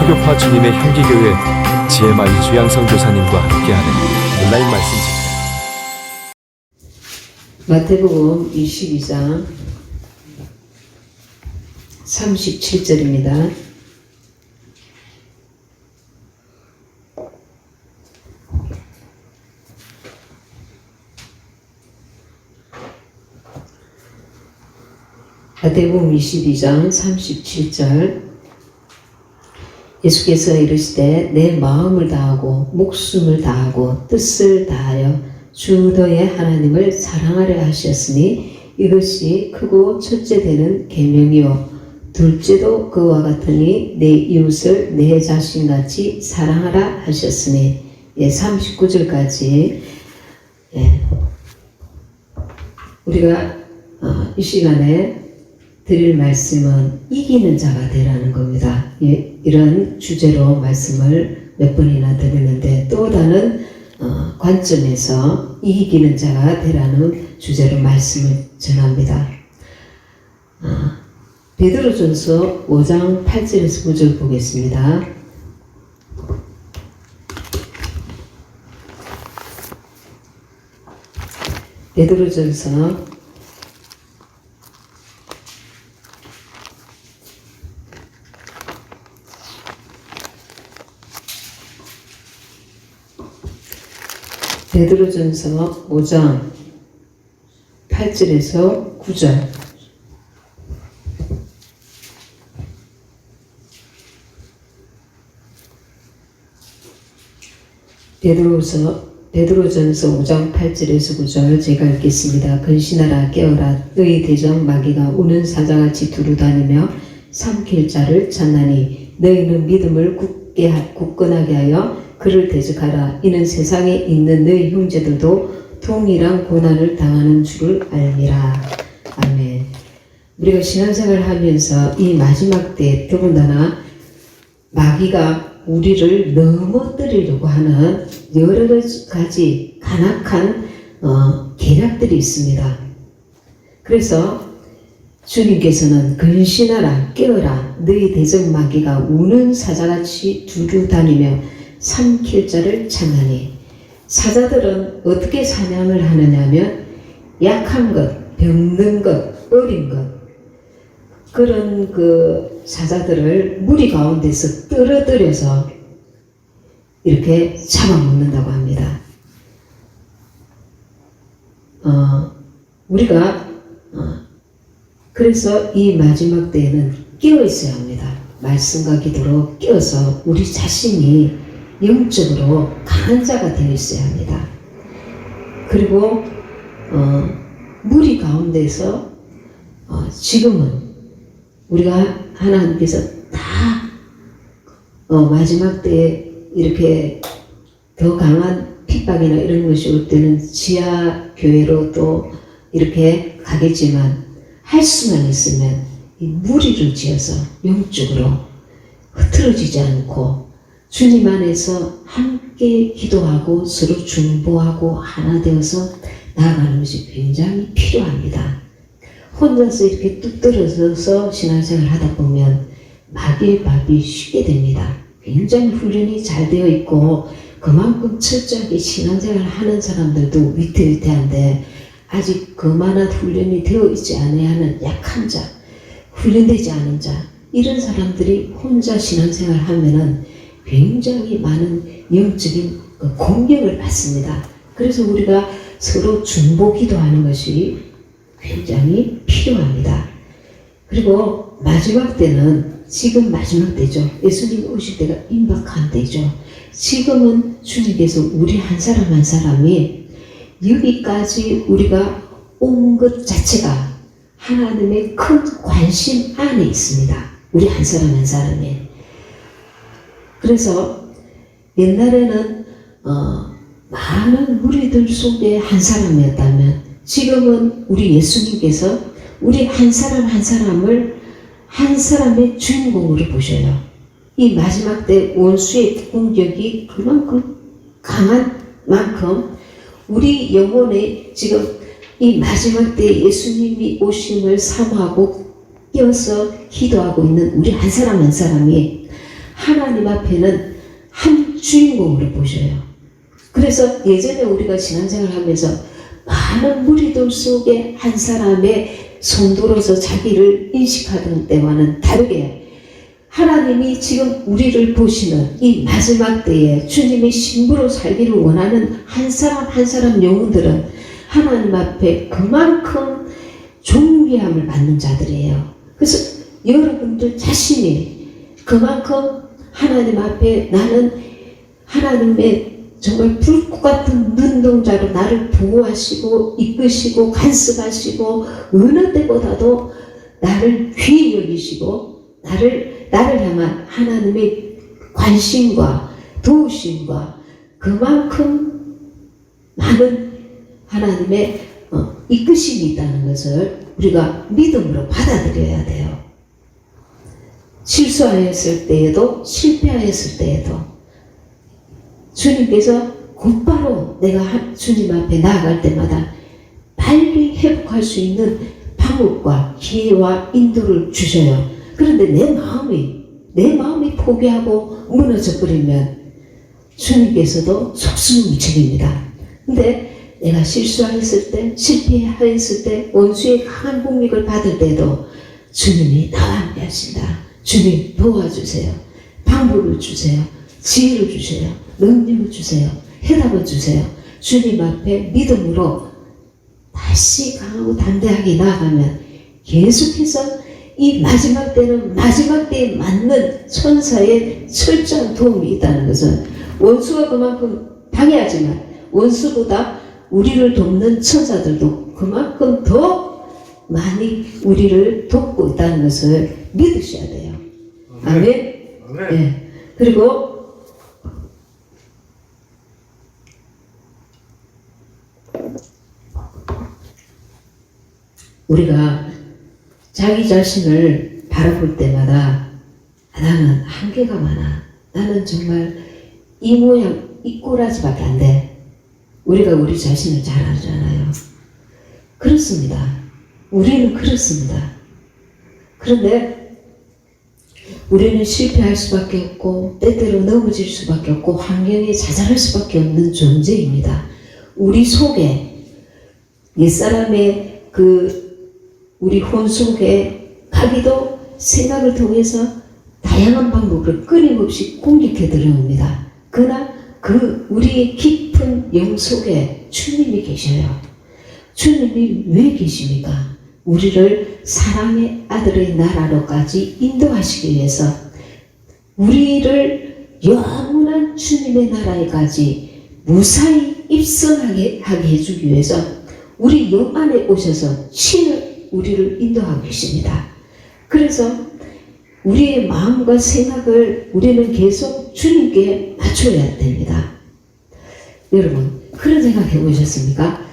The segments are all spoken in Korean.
수교파 주님의 향기교회 GMI 주양성 교사님과 함께하는 온라인 말씀 집회. 마태복음 22장 37절입니다. 마태복음 22장 37절. 예수께서 이르시되 내 마음을 다하고 목숨을 다하고 뜻을 다하여 주 너의 하나님을 사랑하려 하셨으니 이것이 크고 첫째 되는 계명이요 둘째도 그와 같으니 내 이웃을 내 자신같이 사랑하라 하셨으니. 39절까지 우리가 이 시간에 드릴 말씀은 이기는 자가 되라는 겁니다. 이런 주제로 말씀을 몇 번이나 드리는데 또 다른 관점에서 이기는 자가 되라는 주제로 말씀을 전합니다. 베드로전서 5장 8절에서 9절 보겠습니다. 베드로전서 5장 8절에서 9절. 베드로전서 5장 8절에서 9절 제가 읽겠습니다. 근신하라 깨어라 너희 대적 마귀가 우는 사자같이 두루다니며 삼킬 자를 찾나니 너희는 믿음을 굳건하게 하여 그를 대적하라. 이는 세상에 있는 너희 형제들도 동일한 고난을 당하는 줄을 알미라. 아멘. 우리가 신앙생활을 하면서 이 마지막 때 더군다나 마귀가 우리를 넘어뜨리려고 하는 여러 가지 간악한 계략들이 있습니다. 그래서 주님께서는 근신하라 깨어라 너희 대적 마귀가 우는 사자같이 두루다니며 삼킬 자를 찾나니. 사자들은 어떻게 사냥을 하느냐면 약한 것, 병든 것, 어린 것 그런 그 사자들을 무리 가운데서 떨어뜨려서 이렇게 잡아먹는다고 합니다. 우리가 그래서 이 마지막 때에는 깨어 있어야 합니다. 말씀과 기도로 깨어서 우리 자신이 영적으로 강한 자가 되어 있어야 합니다. 그리고 무리 가운데서 지금은 우리가 하나님께서 다 마지막 때에 이렇게 더 강한 핍박이나 이런 것이 올 때는 지하 교회로 또 이렇게 가겠지만 할 수만 있으면 이 무리를 지어서 영적으로 흐트러지지 않고 주님 안에서 함께 기도하고 서로 중보하고 하나 되어서 나아가는 것이 굉장히 필요합니다. 혼자서 이렇게 뚝 떨어져서 신앙생활을 하다 보면 마귀의 밥이 쉽게 됩니다. 굉장히 훈련이 잘 되어 있고 그만큼 철저하게 신앙생활을 하는 사람들도 위태위태한데 아직 그만한 훈련이 되어 있지 않아야 하는 약한 자, 훈련되지 않은 자 이런 사람들이 혼자 신앙생활을 하면은 굉장히 많은 영적인 공격을 받습니다. 그래서 우리가 서로 중보 기도하는 것이 굉장히 필요합니다. 그리고 마지막 때는 지금 마지막 때죠. 예수님 오실 때가 임박한 때죠. 지금은 주님께서 우리 한 사람 한 사람이 여기까지 우리가 온 것 자체가 하나님의 큰 관심 안에 있습니다. 우리 한 사람 한 사람이. 그래서 옛날에는 많은 무리들 속에 한 사람이었다면 지금은 우리 예수님께서 우리 한 사람 한 사람을 한 사람의 주인공으로 보셔요. 이 마지막 때 원수의 공격이 그만큼 강한 만큼 우리 영혼에 지금 이 마지막 때 예수님이 오심을 사모하고 끼어서 기도하고 있는 우리 한 사람 한 사람이 하나님 앞에는 한 주인공으로 보셔요. 그래서 예전에 우리가 신앙생활 하면서 많은 무리들 속에 한 사람의 성도로서 자기를 인식하던 때와는 다르게 하나님이 지금 우리를 보시는 이 마지막 때에 주님의 신부로 살기를 원하는 한 사람 한 사람 영혼들은 하나님 앞에 그만큼 존귀함을 받는 자들이에요. 그래서 여러분들 자신이 그만큼 하나님 앞에 나는 하나님의 정말 불꽃 같은 눈동자로 나를 보호하시고 이끄시고 간섭하시고 어느 때보다도 나를 귀히 여기시고 나를 향한 하나님의 관심과 도우심과 그만큼 많은 하나님의 이끄심이 있다는 것을 우리가 믿음으로 받아들여야 돼요. 실수하였을 때에도 실패하였을 때에도 주님께서 곧바로 내가 주님 앞에 나아갈 때마다 빨리 회복할 수 있는 방법과 기회와 인도를 주셔요. 그런데 내 마음이 포기하고 무너져 버리면 주님께서도 속수무책입니다. 근데 내가 실수하였을 때, 실패하였을 때, 원수의 강한 공격을 받을 때도 주님이 나와 함께 하신다. 주님 도와주세요. 방법을 주세요. 지혜를 주세요. 능력을 주세요. 해답을 주세요. 주님 앞에 믿음으로 다시 강하고 담대하게 나아가면 계속해서 이 마지막 때는 마지막 때에 맞는 천사의 철저한 도움이 있다는 것은 원수가 그만큼 방해하지만 원수보다 우리를 돕는 천사들도 그만큼 더 많이 우리를 돕고 있다는 것을 믿으셔야 돼요. 아멘. 네. 그리고 우리가 자기 자신을 바라볼 때마다 나는 한계가 많아. 나는 정말 이 모양, 이 꼬라지밖에 안 돼. 우리가 우리 자신을 잘 알잖아요. 그렇습니다. 우리는 그렇습니다. 그런데 우리는 실패할 수밖에 없고 때때로 넘어질 수밖에 없고 환경에 좌절할 수밖에 없는 존재입니다. 우리 속에 옛사람의 우리 혼 속에 마귀도 생각을 통해서 다양한 방법으로 끊임없이 공격해 들어옵니다. 그러나 우리의 깊은 영 속에 주님이 계셔요. 주님이 왜 계십니까? 우리를 사랑의 아들의 나라로까지 인도하시기 위해서 우리를 영원한 주님의 나라에까지 무사히 입성하게 해주기 위해서 우리 영 안에 오셔서 친히 우리를 인도하고 계십니다. 그래서 우리의 마음과 생각을 우리는 계속 주님께 맞춰야 됩니다. 여러분 그런 생각 해보셨습니까?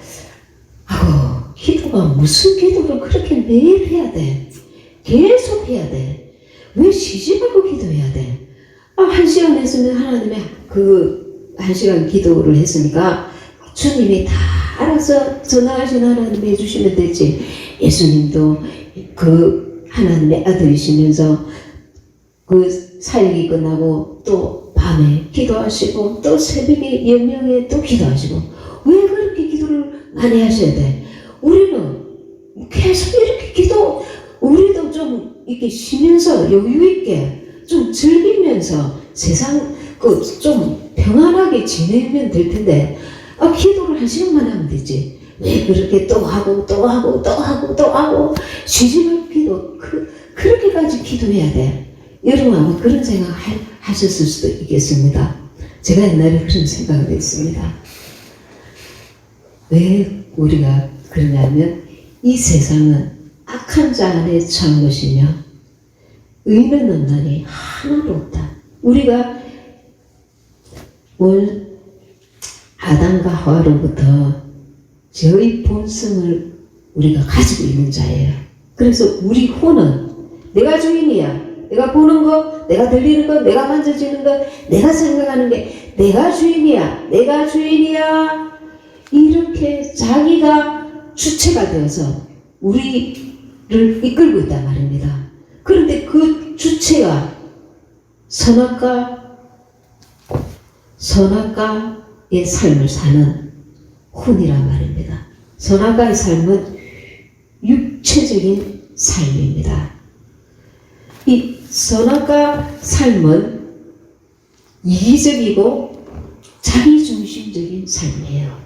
기도가 무슨 기도를 그렇게 매일 해야 돼? 계속 해야 돼? 왜 쉬지 말고 기도해야 돼? 1시간 했으면 하나님의 1시간 기도를 했으니까 주님이 다 알아서 전화하신 하나님이 해주시면 되지. 예수님도 하나님의 아들이시면서 사역이 끝나고 또 밤에 기도하시고 또 새벽에 영명에 또 기도하시고 왜 그렇게 기도를 많이 하셔야 돼? 우리는 계속 이렇게 우리도 좀 이렇게 쉬면서 여유있게 좀 즐기면서 세상 좀 평안하게 지내면 될 텐데 기도를 1시간만 하면 되지. 왜 그렇게 또 하고 쉬지 말고 기도 그렇게까지 기도해야 돼? 여러분 아마 그런 생각 하셨을 수도 있겠습니다. 제가 옛날에 그런 생각을 했습니다. 왜 우리가 그러냐면 이 세상은 악한 자 안에 처한 것이며 의는 없나니 하나도 없다. 우리가 아담과 하와로부터 저희 본성을 우리가 가지고 있는 자예요. 그래서 우리 혼은 내가 주인이야. 내가 보는 거, 내가 들리는 거, 내가 만져지는 거, 내가 생각하는 게 내가 주인이야. 내가 주인이야. 이렇게 자기가 주체가 되어서 우리를 이끌고 있단 말입니다. 그런데 그 주체가 선악과의 삶을 사는 혼이란 말입니다. 선악과의 삶은 육체적인 삶입니다. 이 선악과 삶은 이기적이고 자기중심적인 삶이에요.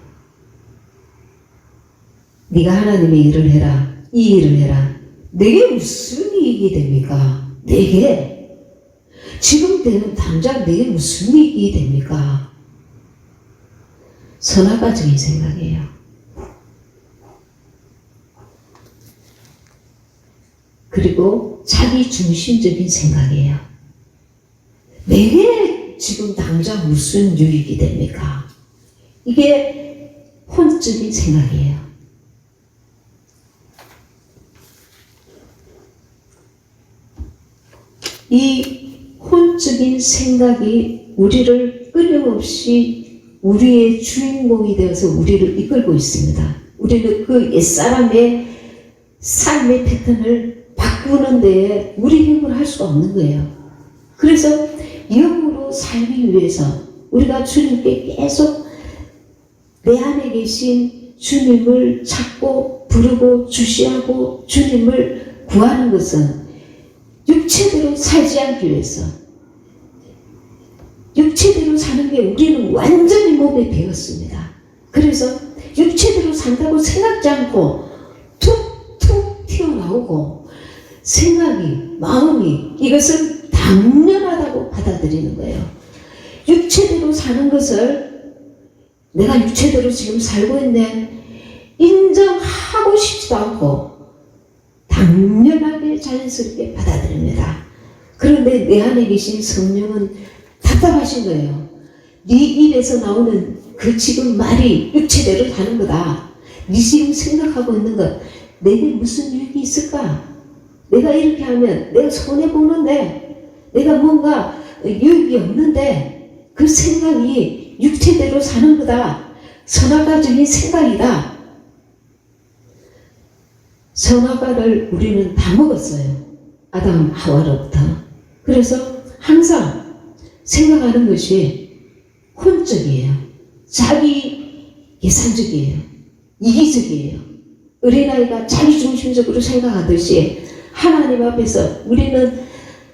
네가 하나님의 일을 해라, 이 일을 해라. 내게 무슨 이익이 됩니까? 내게 지금 당장 내게 무슨 이익이 됩니까? 선악과적인 생각이에요. 그리고 자기중심적인 생각이에요. 내게 지금 당장 무슨 유익이 됩니까? 이게 혼적인 생각이에요. 이 혼적인 생각이 우리를 끊임없이 우리의 주인공이 되어서 우리를 이끌고 있습니다. 우리는 그 옛사람의 삶의 패턴을 바꾸는 데에 우리 힘으로 할 수가 없는 거예요. 그래서 영으로 살기 위해서 우리가 주님께 계속 내 안에 계신 주님을 찾고 부르고 주시하고 주님을 구하는 것은 육체대로 살지 않기 위해서, 육체대로 사는 게 우리는 완전히 몸에 배었습니다. 그래서 육체대로 산다고 생각지 않고 툭툭 튀어나오고 생각이, 마음이 이것을 당연하다고 받아들이는 거예요. 육체대로 사는 것을 내가 육체대로 지금 살고 있네 인정하고 싶지도 않고 당연하게 자연스럽게 받아들입니다. 그런데 내 안에 계신 성령은 답답하신 거예요. 네 입에서 나오는 그 지금 말이 육체대로 사는 거다. 네 지금 생각하고 있는 것 내게 무슨 유익이 있을까? 내가 이렇게 하면 내가 손해보는데 내가 뭔가 유익이 없는데 그 생각이 육체대로 사는 거다. 선악과적인 생각이다. 선악과를 우리는 다 먹었어요. 아담 하와로부터. 그래서 항상 생각하는 것이 혼적이에요. 자기 예산적이에요. 이기적이에요. 어린아이가 자기중심적으로 생각하듯이 하나님 앞에서 우리는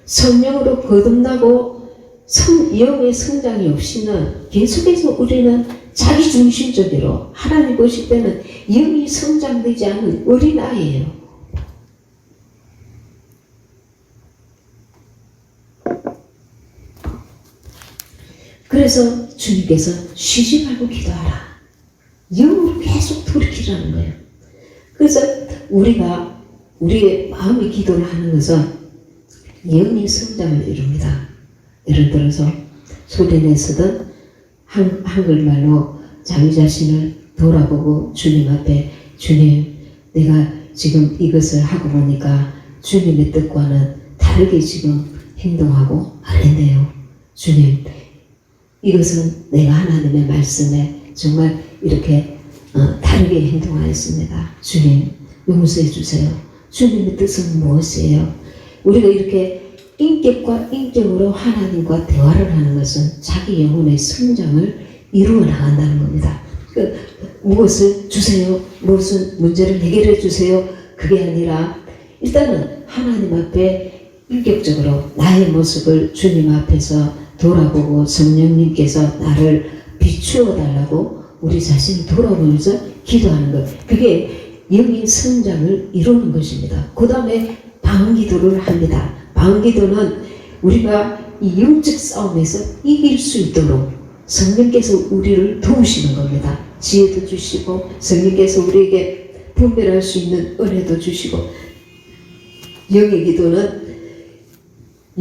성령으로 거듭나고 영의 성장이 없이는 계속해서 우리는 자기중심적으로 하나님 보실 때는 영이 성장되지 않은 어린아이예요. 그래서 주님께서 쉬지 말고 기도하라. 영으로 계속 돌이키라는 거예요. 그래서 우리가 우리의 마음의 기도를 하는 것은 영의 성장을 이룹니다. 예를 들어서 소리내서든 한글말로 자기 자신을 돌아보고 주님 앞에 주님 내가 지금 이것을 하고 보니까 주님의 뜻과는 다르게 지금 행동하고 말했네요. 주님 이것은 내가 하나님의 말씀에 정말 이렇게 다르게 행동하였습니다. 주님 용서해 주세요. 주님의 뜻은 무엇이에요? 우리가 이렇게 인격과 인격으로 하나님과 대화를 하는 것은 자기 영혼의 성장을 이루어 나간다는 겁니다. 무엇을 주세요? 무슨 문제를 해결해 주세요? 그게 아니라 일단은 하나님 앞에 인격적으로 나의 모습을 주님 앞에서 돌아보고 성령님께서 나를 비추어 달라고 우리 자신을 돌아보면서 기도하는 것. 그게 영의 성장을 이루는 것입니다. 그 다음에 방언기도를 합니다. 방언기도는 우리가 이 영적 싸움에서 이길 수 있도록 성령께서 우리를 도우시는 겁니다. 지혜도 주시고 성령께서 우리에게 분별할 수 있는 은혜도 주시고 영의 기도는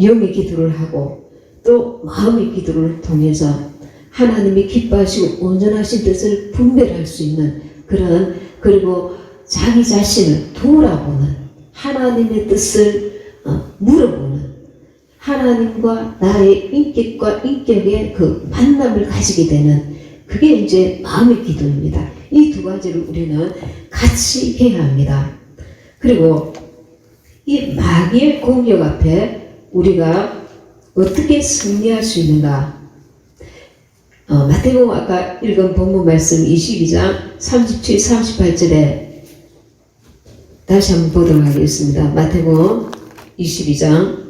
영의 기도를 하고 또 마음의 기도를 통해서 하나님이 기뻐하시고 온전하신 뜻을 분별할 수 있는 그런 그리고 자기 자신을 돌아보는 하나님의 뜻을 물어보는 하나님과 나의 인격과 인격의 그 만남을 가지게 되는 그게 이제 마음의 기도입니다. 이 두 가지를 우리는 같이 해야 합니다. 그리고 이 마귀의 공격 앞에 우리가 어떻게 승리할 수 있는가? 마태복음 아까 읽은 본문 말씀 22장 37, 38절에 다시 한번 보도록 하겠습니다. 마태복음 22장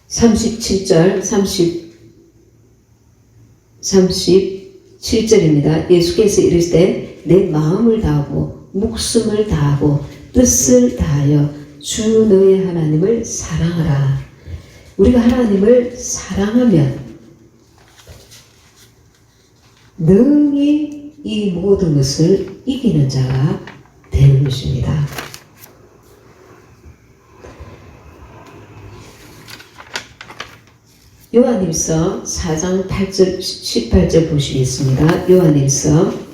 37절 37절입니다. 예수께서 이르시되 내 마음을 다하고 목숨을 다하고 뜻을 다하여 주 너의 하나님을 사랑하라. 우리가 하나님을 사랑하면 능히 이 모든 것을 이기는 자가 되는 것입니다. 요한일서 4장 8절 18절 보시겠습니다. 요한일서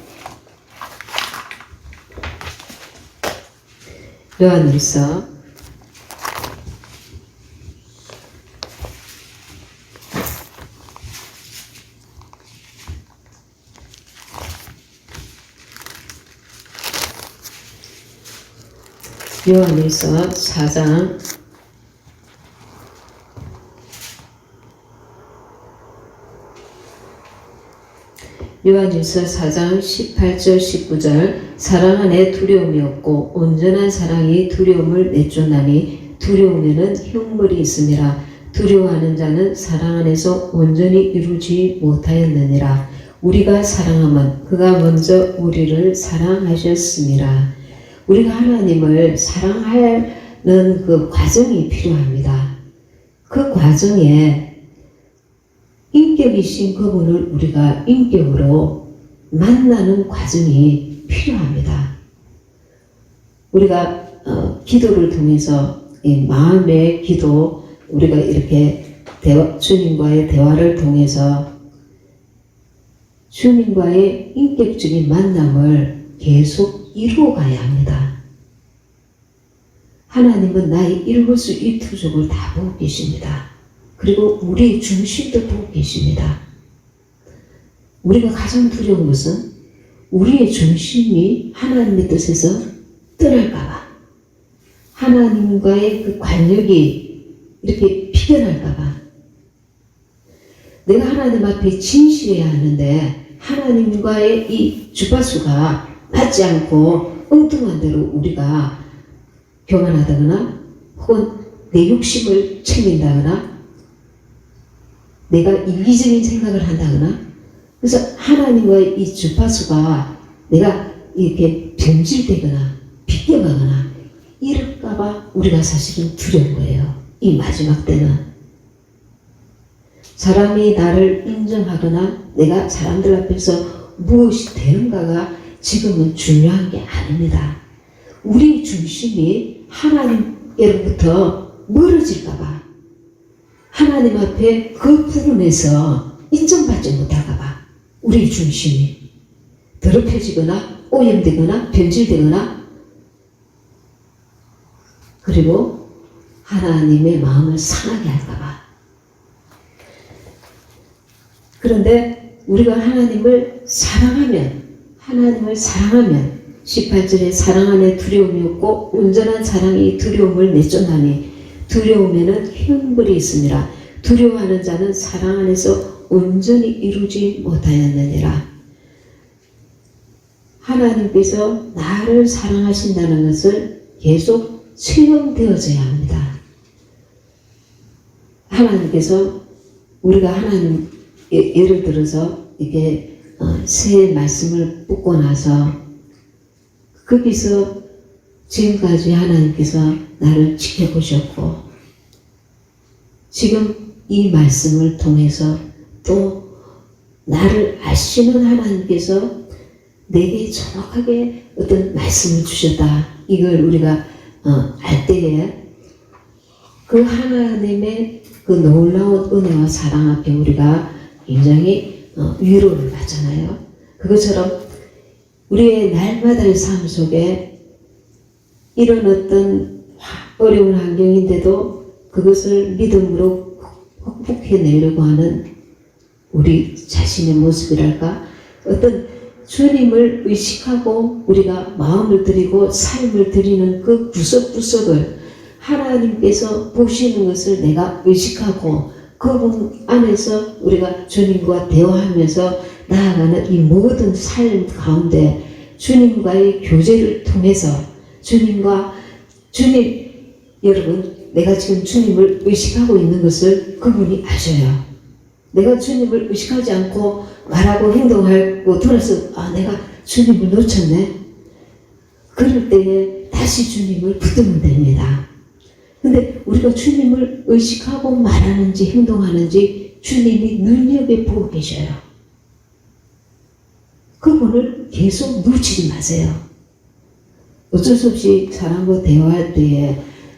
4장 18절 19절 사랑 안에 두려움이 없고 온전한 사랑이 두려움을 내쫓나니 두려움에는 흉물이 있음이라. 두려워하는 자는 사랑 안에서 온전히 이루지 못하였느니라. 우리가 사랑하면 그가 먼저 우리를 사랑하셨음이라. 우리가 하나님을 사랑하는 그 과정이 필요합니다. 그 과정에 인격이신 그분을 우리가 인격으로 만나는 과정이 필요합니다. 우리가 기도를 통해서 이 마음의 기도, 우리가 이렇게 주님과의 대화를 통해서 주님과의 인격적인 만남을 계속 이루어가야 합니다. 하나님은 나의 일거수일투족을 다 보고 계십니다. 그리고 우리의 중심도 보고 계십니다. 우리가 가장 두려운 것은 우리의 중심이 하나님의 뜻에서 떠날까봐, 하나님과의 그 관력이 이렇게 피겨날까봐. 내가 하나님 앞에 진실해야 하는데 하나님과의 이 주파수가 맞지 않고 엉뚱한 대로 우리가 교만하다거나 혹은 내 욕심을 챙긴다거나 내가 이기적인 생각을 한다거나, 그래서 하나님과의 이 주파수가 내가 이렇게 변질되거나 비껴가거나 이럴까봐 우리가 사실은 두려운 거예요. 이 마지막 때는 사람이 나를 인정하거나 내가 사람들 앞에서 무엇이 되는가가 지금은 중요한 게 아닙니다. 우리 중심이 하나님께로부터 멀어질까봐, 하나님 앞에 그 부분에서 인정받지 못할까봐 우리 중심이 더럽혀지거나 오염되거나 변질되거나, 그리고 하나님의 마음을 상하게 할까봐. 그런데 우리가 하나님을 사랑하면 18절에 사랑 안에 두려움이 없고 온전한 사랑이 두려움을 내쫓나니 두려움에는 형벌이 있음이라. 두려워하는 자는 사랑 안에서 온전히 이루지 못하였느니라. 하나님께서 나를 사랑하신다는 것을 계속 체험되어져야 합니다. 하나님께서 우리가 하나님, 예를 들어서 이게 새 말씀을 뽑고 나서 거기서 지금까지 하나님께서 나를 지켜보셨고, 지금 이 말씀을 통해서 또 나를 아시는 하나님께서 내게 정확하게 어떤 말씀을 주셨다. 이걸 우리가 알 때에 그 하나님의 그 놀라운 은혜와 사랑 앞에 우리가 굉장히 위로를 받잖아요. 그것처럼 우리의 날마다의 삶 속에 이런 어떤 어려운 환경인데도 그것을 믿음으로 극복해내려고 하는 우리 자신의 모습이랄까, 어떤 주님을 의식하고 우리가 마음을 드리고 삶을 드리는 그 구석구석을 하나님께서 보시는 것을 내가 의식하고 그분 안에서 우리가 주님과 대화하면서 나아가는 이 모든 삶 가운데 주님과의 교제를 통해서 여러분, 내가 지금 주님을 의식하고 있는 것을 그분이 아셔요. 내가 주님을 의식하지 않고 말하고 행동하고 돌아서 내가 주님을 놓쳤네. 그럴 때에 다시 주님을 붙들면 됩니다. 근데 우리가 주님을 의식하고 말하는지 행동하는지 주님이 눈여겨보고 계셔요. 그분을 계속 놓치지 마세요. 어쩔 수 없이 사람과 대화할 때에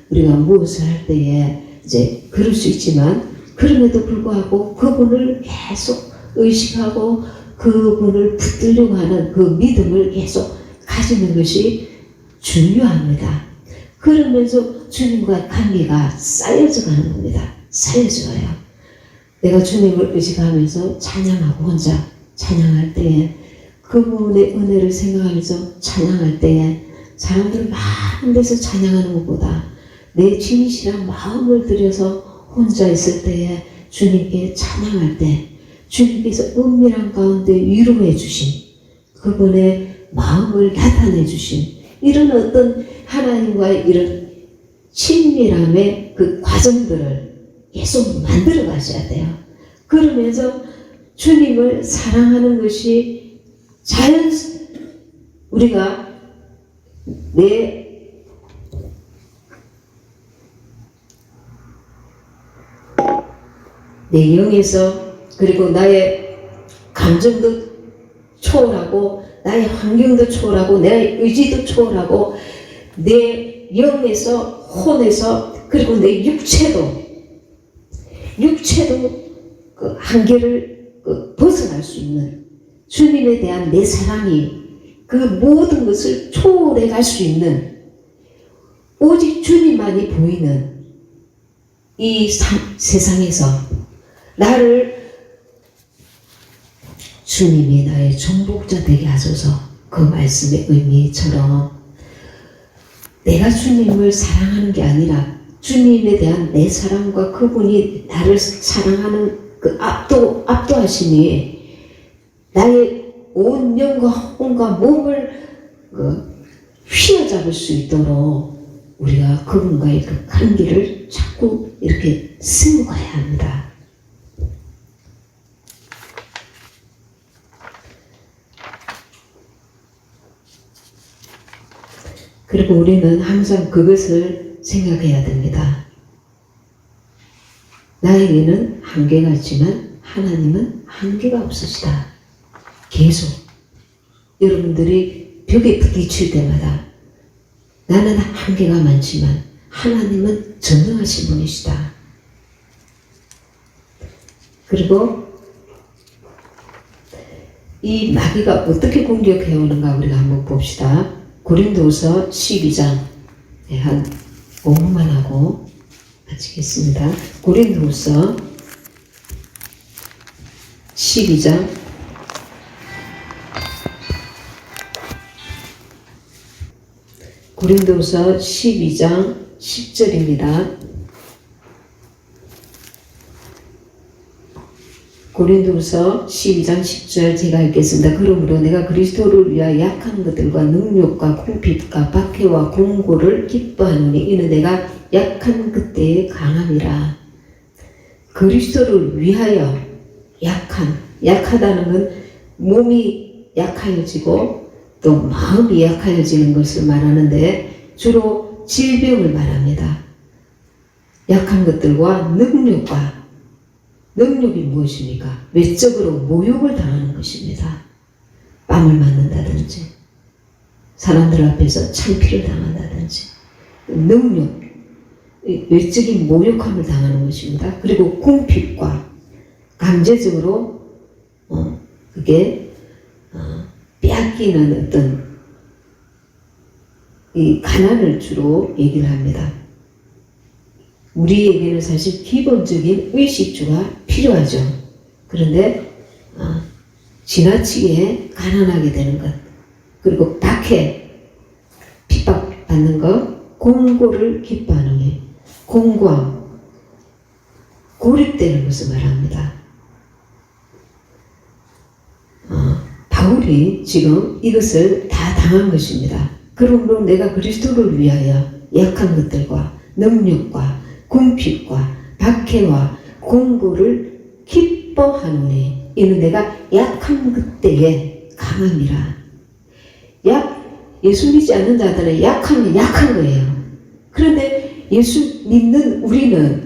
우리가 무엇을 할 때에 이제 그럴 수 있지만 그럼에도 불구하고 그분을 계속 의식하고 그분을 붙들려고 하는 그 믿음을 계속 가지는 것이 중요합니다. 그러면서 주님과의 관계가 쌓여져 가는 겁니다. 쌓여져요. 내가 주님을 의식하면서 찬양하고 혼자 찬양할 때에 그분의 은혜를 생각하면서 찬양할 때에 사람들 많은 데서 찬양하는 것보다 내 진실한 마음을 들여서 혼자 있을 때에 주님께 찬양할 때 주님께서 은밀한 가운데 위로해 주신 그분의 마음을 나타내 주신 이런 어떤 하나님과의 이런 친밀함의 그 과정들을 계속 만들어 가셔야 돼요. 그러면서 주님을 사랑하는 것이 우리가 내 영에서 그리고 나의 감정도 초월하고 나의 환경도 초월하고 내 의지도 초월하고 내 영에서 혼에서 그리고 내 육체도 그 한계를 벗어날 수 있는 주님에 대한 내 사랑이 그 모든 것을 초월해 갈 수 있는 오직 주님만이 보이는 이 세상에서 나를 주님이 나의 정복자 되게 하소서. 그 말씀의 의미처럼 내가 주님을 사랑하는 게 아니라 주님에 대한 내 사랑과 그분이 나를 사랑하는 그 압도하시니 나의 온 영과 혼과 몸을 휘어잡을 수 있도록 우리가 그분과의 그 관계를 자꾸 이렇게 승화해야 합니다. 그리고 우리는 항상 그것을 생각해야 됩니다. 나에게는 한계가 있지만 하나님은 한계가 없으시다. 계속 여러분들이 벽에 부딪힐 때마다 나는 한계가 많지만 하나님은 전능하신 분이시다. 그리고 이 마귀가 어떻게 공격해 오는가 우리가 한번 봅시다. 고린도후서 12장 한 5분만 하고 마치겠습니다. 고린도후서 12장 고린도후서 12장 10절입니다. 고린도후서 12장 10절 제가 읽겠습니다. 그러므로 내가 그리스도를 위하여 약한 것들과 능력과 궁핍과 박해와 공고를 기뻐하노니 이는 내가 약한 그때의 강함이라. 그리스도를 위하여 약하다는 건 몸이 약하여지고 또 마음이 약하여지는 것을 말하는데 주로 질병을 말합니다. 약한 것들과 능력이 무엇입니까? 외적으로 모욕을 당하는 것입니다. 뺨을 맞는다든지 사람들 앞에서 창피를 당한다든지 능력, 외적인 모욕함을 당하는 것입니다. 그리고 궁핍과 강제적으로 그게 빼앗기는 어떤 이 가난을 주로 얘기를 합니다. 우리에게는 사실 기본적인 의식주가 필요하죠. 그런데 지나치게 가난하게 되는 것, 그리고 박해, 핍박받는 것, 공고를 기뻐하노니 공고함, 고립되는 것을 말합니다. 바울이 지금 이것을 다 당한 것입니다. 그러므로 내가 그리스도를 위하여 약한 것들과 능력과 궁핍과 박해와 공고를 기뻐하노니 이는 내가 약한 그때에 강함이라. 예수 믿지 않는 자들은 약하면 약한 거예요. 그런데 예수 믿는 우리는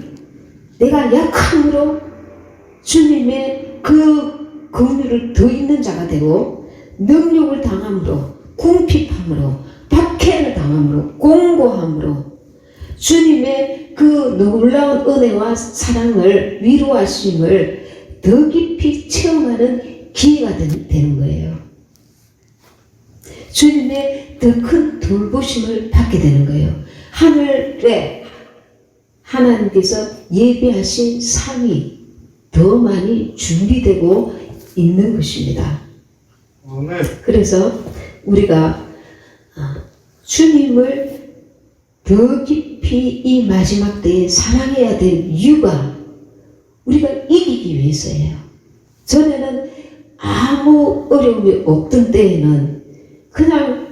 내가 약함으로 주님의 그 긍휼을 더 있는 자가 되고 능력을 당함으로 궁핍함으로 박해를 당함으로 공고함으로 주님의 그 놀라운 은혜와 사랑을 위로하심을 더 깊이 체험하는 기회가 되는 거예요. 주님의 더 큰 돌보심을 받게 되는 거예요. 하늘에 하나님께서 예비하신 삶이 더 많이 준비되고 있는 것입니다. 그래서 우리가 주님을 더 깊이 이 마지막 때에 사랑해야 될 이유가 우리가 이기기 위해서예요. 전에는 아무 어려움이 없던 때에는 그냥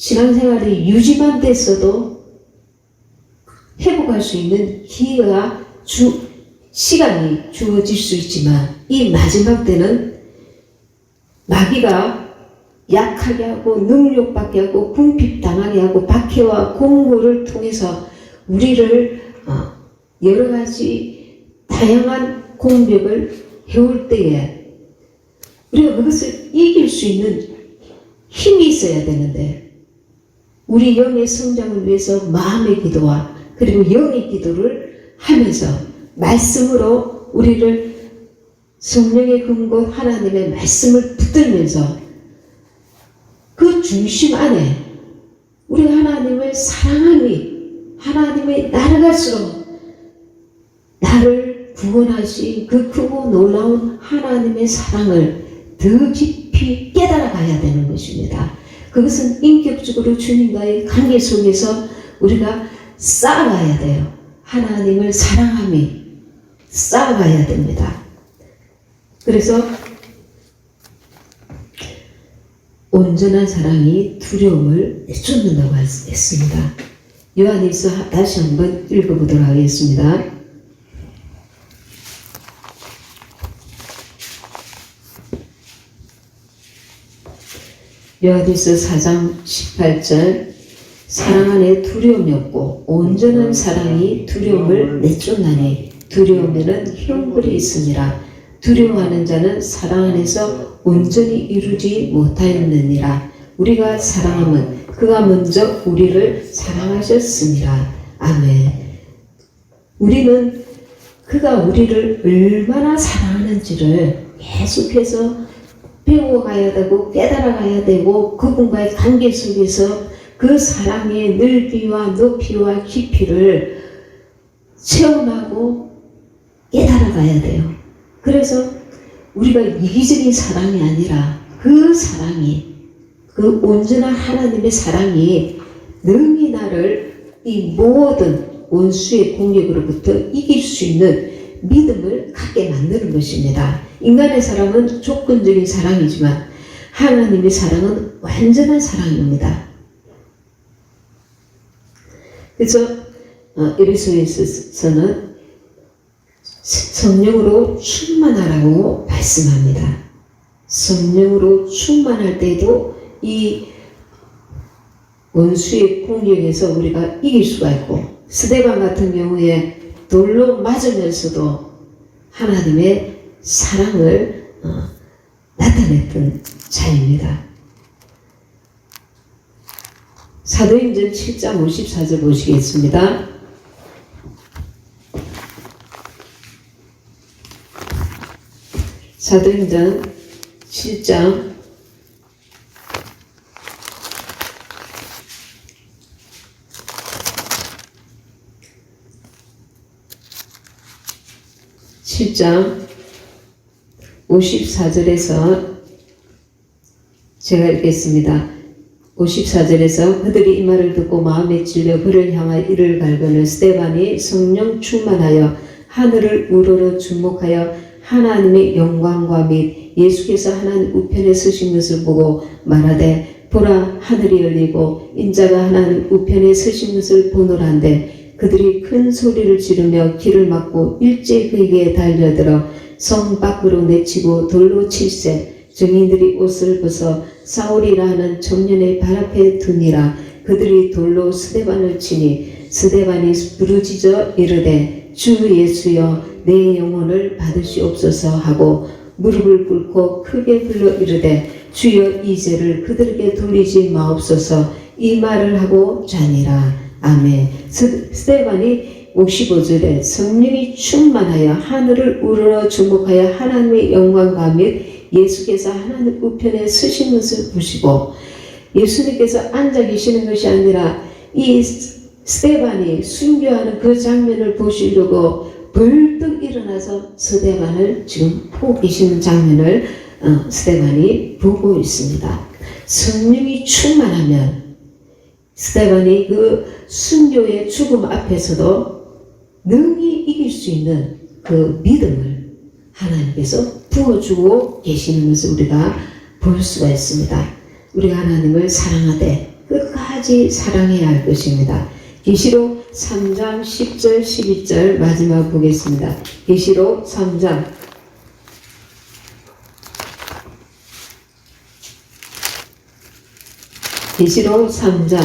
신앙생활이 유지만 됐어도 회복할 수 있는 기회가 시간이 주어질 수 있지만 이 마지막 때는 마귀가 약하게 하고 능력받게 하고 궁핍당하게 하고 박해와 공고를 통해서 우리를 여러 가지 다양한 공격을 해올 때에 우리가 그것을 이길 수 있는 힘이 있어야 되는데 우리 영의 성장을 위해서 마음의 기도와 그리고 영의 기도를 하면서 말씀으로 우리를 성령의 근거 하나님의 말씀을 붙들면서 그 중심 안에 우리가 하나님을 사랑하니 하나님의 나아갈수록 나를 구원하신 그 크고 놀라운 하나님의 사랑을 더 깊이 깨달아 가야 되는 것입니다. 그것은 인격적으로 주님과의 관계 속에서 우리가 쌓아가야 돼요. 하나님을 사랑함이 쌓아가야 됩니다. 그래서 온전한 사랑이 두려움을 내쫓는다고 했습니다. 요한일서 다시 한번 읽어보도록 하겠습니다. 요한일서 4장 18절 사랑 안에 두려움이 없고 온전한 사랑이 두려움을 내쫓나니 두려움에는 형벌이 있으니라. 두려워하는 자는 사랑 안에서 온전히 이루지 못하였느니라. 우리가 사랑함은 그가 먼저 우리를 사랑하셨습니다. 아멘. 우리는 그가 우리를 얼마나 사랑하는지를 계속해서 배워가야 되고 깨달아가야 되고 그분과의 관계 속에서 그 사랑의 넓이와 높이와 깊이를 체험하고 깨달아가야 돼요. 그래서 우리가 이기적인 사랑이 아니라 그 사랑이 그 온전한 하나님의 사랑이 능히 나를 이 모든 원수의 공격으로부터 이길 수 있는 믿음을 갖게 만드는 것입니다. 인간의 사랑은 조건적인 사랑이지만 하나님의 사랑은 완전한 사랑입니다. 그래서 에베소서에서는 성령으로 충만하라고 말씀합니다. 성령으로 충만할 때도 이 원수의 공격에서 우리가 이길 수가 있고 스데반 같은 경우에 돌로 맞으면서도 하나님의 사랑을 나타냈던 자입니다. 사도행전 7장 54절 보시겠습니다. 사도행전 7장 54절에서 제가 읽겠습니다. 54절에서 그들이 이 말을 듣고 마음에 찔려 그를 향하여 이를 갈거늘 스데반이 성령 충만하여 하늘을 우러러 주목하여 하나님의 영광과 및 예수께서 하나님 우편에 서신 것을 보고 말하되 보라 하늘이 열리고 인자가 하나님 우편에 서신 것을 보노란데 그들이 큰 소리를 지르며 길을 막고 일제히 그에게 달려들어 성 밖으로 내치고 돌로 칠세 증인들이 옷을 벗어 사울이라 하는 청년의 발 앞에 두니라. 그들이 돌로 스데반을 치니 스데반이 부르짖어 이르되 주 예수여 내 영혼을 받으시옵소서 하고 무릎을 꿇고 크게 불러 이르되 주여 이 죄를 그들에게 돌리지 마옵소서 이 말을 하고 자니라. 아멘. 스데반이 55절에 성령이 충만하여 하늘을 우러러 주목하여 하나님의 영광과 및 예수께서 하나님 우편에 서신 것을 보시고 예수님께서 앉아 계시는 것이 아니라 이 스데반이 순교하는 그 장면을 보시려고 벌떡 일어나서 스데반을 지금 보고 계시는 장면을 스데반이 보고 있습니다. 성령이 충만하면 스데반이 그 순교의 죽음 앞에서도 능히 이길 수 있는 그 믿음을 하나님께서 부어주고 계시는 것을 우리가 볼 수가 있습니다. 우리가 하나님을 사랑하되 끝까지 사랑해야 할 것입니다. 계시록 3장 10절 12절 마지막 보겠습니다. 계시록 3장 계시록 3장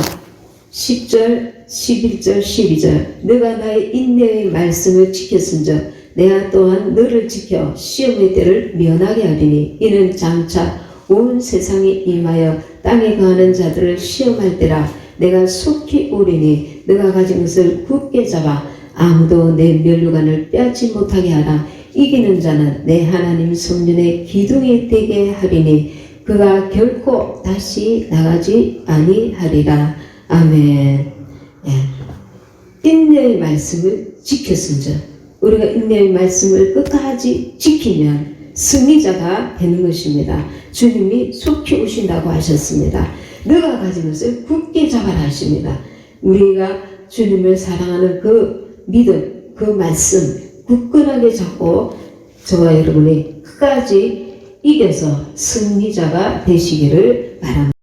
10절 11절 12절 너가 나의 인내의 말씀을 지켰은즉 내가 또한 너를 지켜 시험의 때를 면하게 하리니 이는 장차 온 세상에 임하여 땅에 거하는 자들을 시험할 때라. 내가 속히 오리니 너가 가진 것을 굳게 잡아 아무도 내 면류관을 빼앗지 못하게 하라. 이기는 자는 내 하나님 성전의 기둥이 되게 하리니 그가 결코 다시 나가지 아니하리라. 아멘. 인내의 말씀을 지켰은즉 우리가 인내의 말씀을 끝까지 지키면 승리자가 되는 것입니다. 주님이 속히 오신다고 하셨습니다. 너가 가진 것을 굳게 잡아라 하십니다. 우리가 주님을 사랑하는 그 믿음, 그 말씀 굳건하게 잡고 저와 여러분이 끝까지 이겨서 승리자가 되시기를 바랍니다.